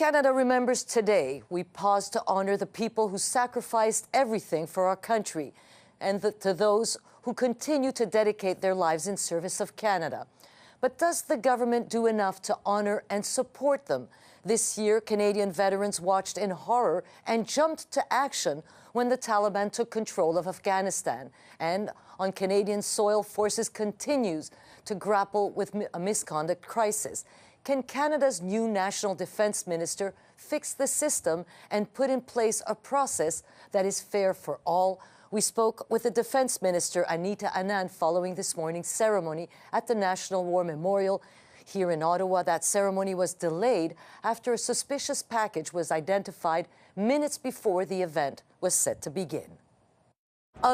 As Canada remembers today, we pause to honor the people who sacrificed everything for our country and to those who continue to dedicate their lives in service of Canada. But does the government do enough to honor and support them? This year, Canadian veterans watched in horror and jumped to action when the Taliban took control of Afghanistan. And on Canadian soil, forces continues to grapple with a misconduct crisis. Can Canada's new National Defence Minister fix the system and put in place a process that is fair for all? We spoke with the Defence Minister Anita Anand following this morning's ceremony at the National War Memorial here in Ottawa. That ceremony was delayed after a suspicious package was identified minutes before the event was set to begin.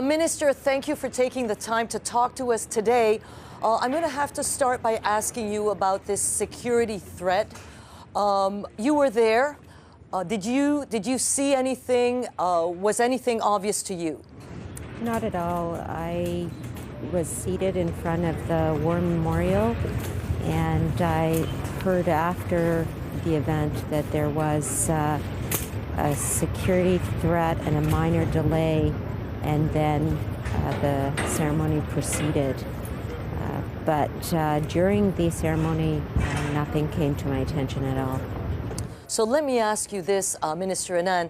Minister, thank you for taking the time to talk to us today. I'm going to have to start by asking you about this security threat. You were there. Did you see anything? Was anything obvious to you? Not at all. I was seated in front of the War Memorial, and I heard after the event that there was a security threat and a minor delay, and then the ceremony proceeded. But during the ceremony, nothing came to my attention at all. So let me ask you this, Minister Anand.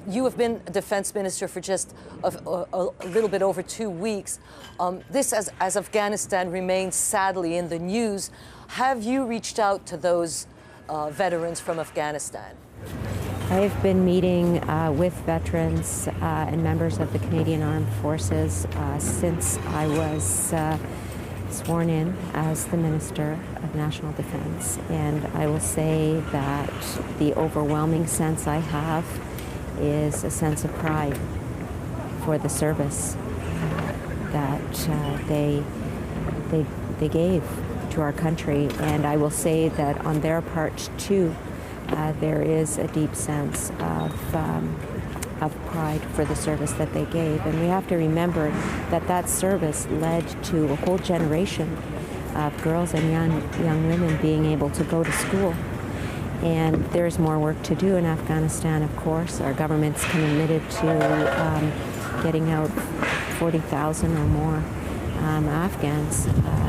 You have been a defense minister for just a little bit over 2 weeks. This, as Afghanistan remains sadly in the news, have you reached out to those veterans from Afghanistan? I've been meeting with veterans and members of the Canadian Armed Forces since I was sworn in as the Minister of National Defence, and I will say that the overwhelming sense I have is a sense of pride for the service that they gave to our country, and I will say that on their part too, there is a deep sense of pride for the service that they gave. And we have to remember that that service led to a whole generation of girls and young women being able to go to school. And there's more work to do in Afghanistan, of course. Our government's committed to getting out 40,000 or more Afghans.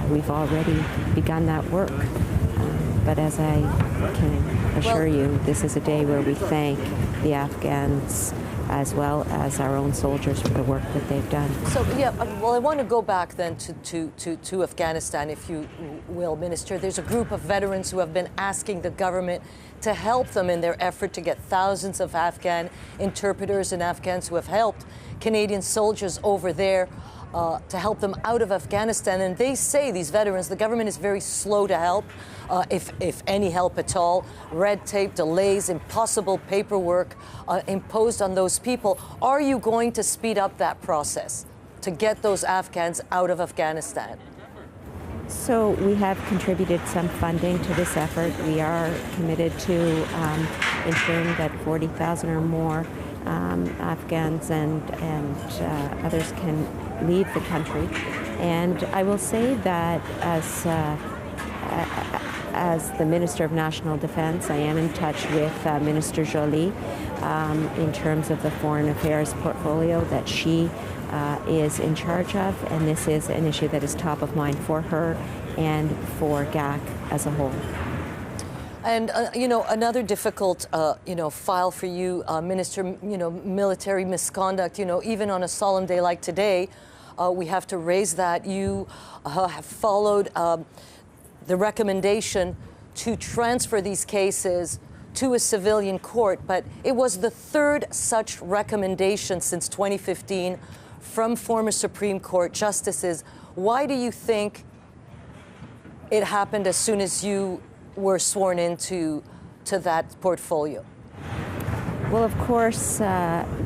We've already begun that work. But as I can assure you, this is a day where we thank the Afghans as well as our own soldiers for the work that they've done. So, yeah, well, I want to go back then to Afghanistan, if you will, Minister. There's a group of veterans who have been asking the government to help them in their effort to get thousands of Afghan interpreters and Afghans who have helped Canadian soldiers over there to help them out of Afghanistan. And they say, these veterans, the government is very slow to help, if any help at all. Red tape, delays, impossible paperwork imposed on those people. Are you going to speed up that process to get those Afghans out of Afghanistan? So we have contributed some funding to this effort. We are committed to ensuring that 40,000 or more Afghans and others can leave the country. And I will say that as the Minister of National Defence, I am in touch with Minister Joly in terms of the foreign affairs portfolio that she is in charge of, and this is an issue that is top of mind for her and for GAC as a whole. And, you know, another difficult, file for you, Minister, military misconduct, even on a solemn day like today, we have to raise that. You have followed the recommendation to transfer these cases to a civilian court, but it was the third such recommendation since 2015 from former Supreme Court justices. Why do you think it happened as soon as you were sworn into that portfolio? Well, of course,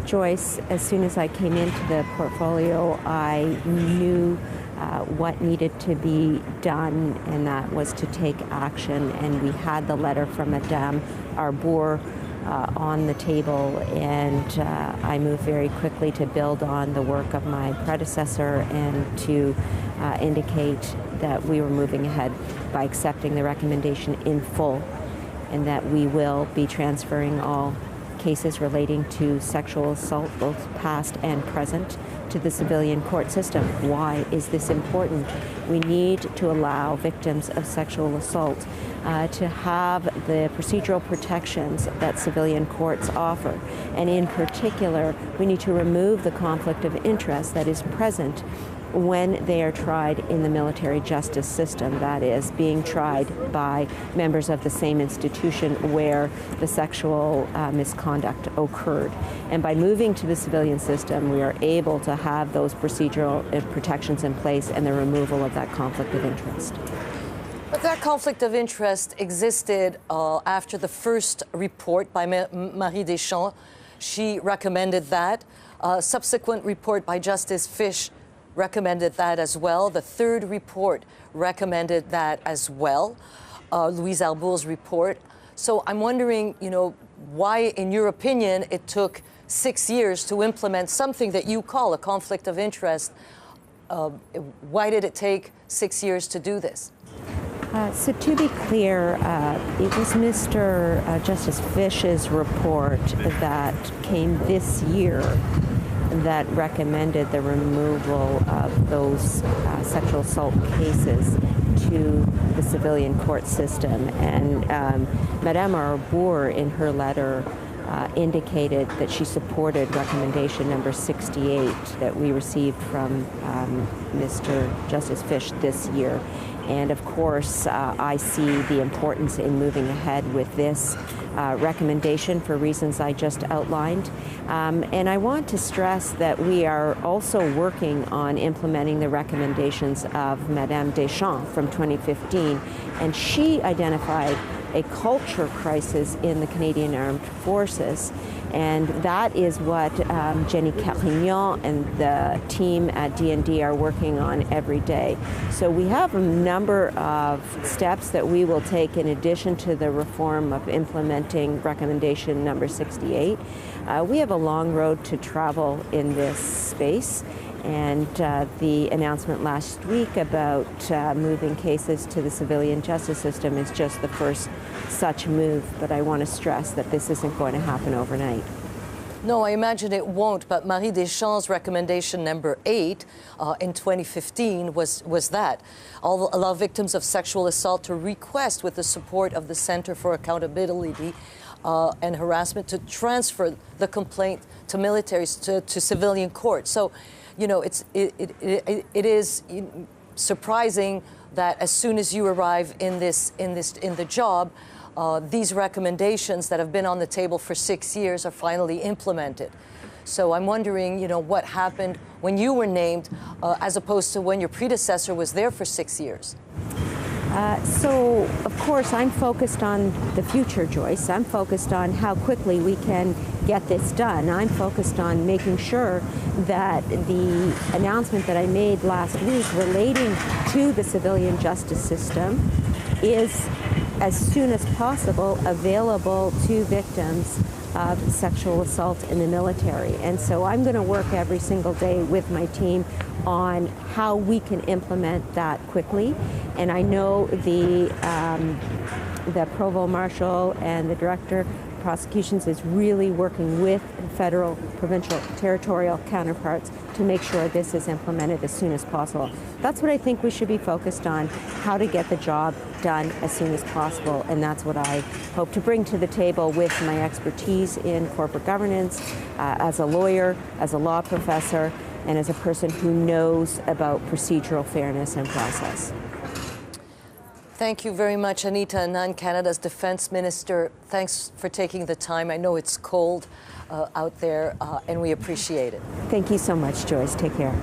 Joyce, as soon as I came into the portfolio, I knew what needed to be done, and that was to take action. And we had the letter from Madame Arbour on the table, and I moved very quickly to build on the work of my predecessor and to indicate that we were moving ahead by accepting the recommendation in full. and that we will be transferring all cases relating to sexual assault, both past and present, to the civilian court system. Why is this important? We need to allow victims of sexual assault to have the procedural protections that civilian courts offer. And in particular, we need to remove the conflict of interest that is present when they are tried in the military justice system, that is, being tried by members of the same institution where the sexual misconduct occurred. And by moving to the civilian system, we are able to have those procedural protections in place and the removal of that conflict of interest. But that conflict of interest existed after the first report by Marie Deschamps. She recommended that. Subsequent report by Justice Fish recommended that as well. The third report recommended that as well, Louise Arbour's report. So I'm wondering, why, in your opinion, it took 6 years to implement something that you call a conflict of interest. Why did it take 6 years to do this? So to be clear, it was Mr. Justice Fish's report that came this year that recommended the removal of those sexual assault cases to the civilian court system. And Madame Arbour, in her letter, indicated that she supported recommendation number 68 that we received from Mr. Justice Fish this year. And of course, I see the importance in moving ahead with this recommendation for reasons I just outlined. And I want to stress that we are also working on implementing the recommendations of Madame Deschamps from 2015. And she identified a culture crisis in the Canadian Armed Forces. And that is what Jenny Carignan and the team at D&D are working on every day. So we have a number of steps that we will take in addition to the reform of implementing recommendation number 68. We have a long road to travel in this space. And the announcement last week about moving cases to the civilian justice system is just the first such move. But I want to stress that this isn't going to happen overnight. No, I imagine it won't, but Marie Deschamps' recommendation number 8 in 2015 was that. Allow victims of sexual assault to request, with the support of the Center for Accountability and Harassment, to transfer the complaint to militaries, to civilian courts. So, it is surprising that as soon as you arrive in the job, these recommendations that have been on the table for 6 years are finally implemented. So I'm wondering, what happened when you were named as opposed to when your predecessor was there for 6 years? So, of course, I'm focused on the future, Joyce. I'm focused on how quickly we can get this done. I'm focused on making sure that the announcement that I made last week relating to the civilian justice system is, as soon as possible, available to victims of sexual assault in the military. And so I'm going to work every single day with my team on how we can implement that quickly. And I know the Provost Marshal and the Director of Prosecutions is really working with federal, provincial, territorial counterparts to make sure this is implemented as soon as possible. That's what I think we should be focused on, how to get the job done as soon as possible. And that's what I hope to bring to the table with my expertise in corporate governance, as a lawyer, as a law professor, and as a person who knows about procedural fairness and process. Thank you very much, Anita Anand, Canada's Defense Minister. Thanks for taking the time. I know it's cold out there, and we appreciate it. Thank you so much, Joyce. Take care.